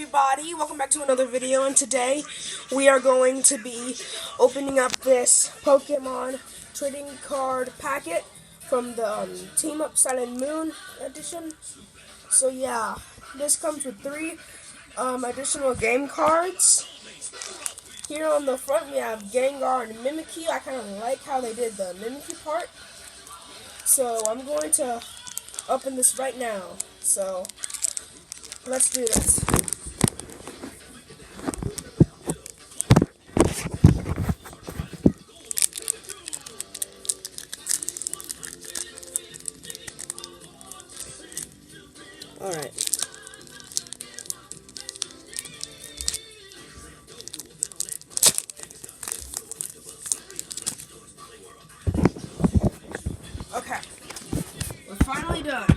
everybody, welcome back to another video, and today we are going to be opening up this Pokemon trading card packet from the Team Up Sun and Moon edition. So yeah, this comes with 3 additional game cards. Here on the front we have Gengar and Mimikyu. I kind of like how they did the Mimikyu part. So I'm going to open this right now. So let's do this. Alright. Okay. We're finally done.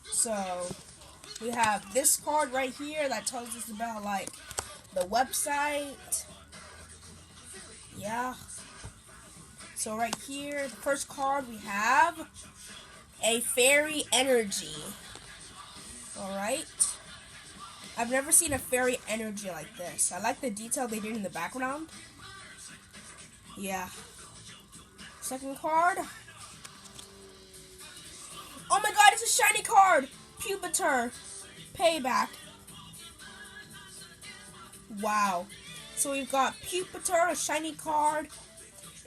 So, we have this card right here that tells us about, like, the website. Yeah. So, right here, the first card we have a Fairy Energy. Alright. I've never seen a Fairy Energy like this. I like the detail they did in the background. Yeah. Second card. Oh my god, it's a shiny card! Pupitar. Payback. Wow. So we've got Pupitar, a shiny card.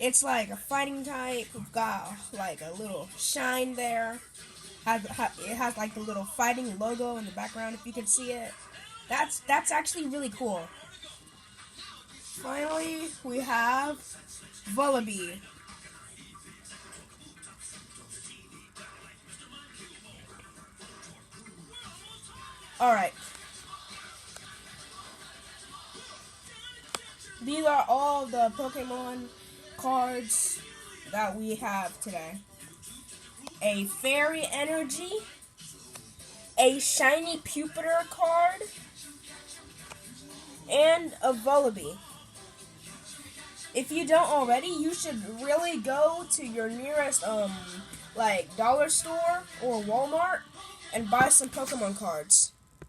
It's like a fighting type. We've got like a little shine there. It has like the little fighting logo in the background, if you can see it. That's actually really cool. Finally, we have Vullaby. Alright. These are all the Pokemon cards that we have today. A Fairy Energy, a shiny Pupitar card, and a Vullaby. If you don't already, you should really go to your nearest like dollar store or Walmart and buy some Pokemon cards.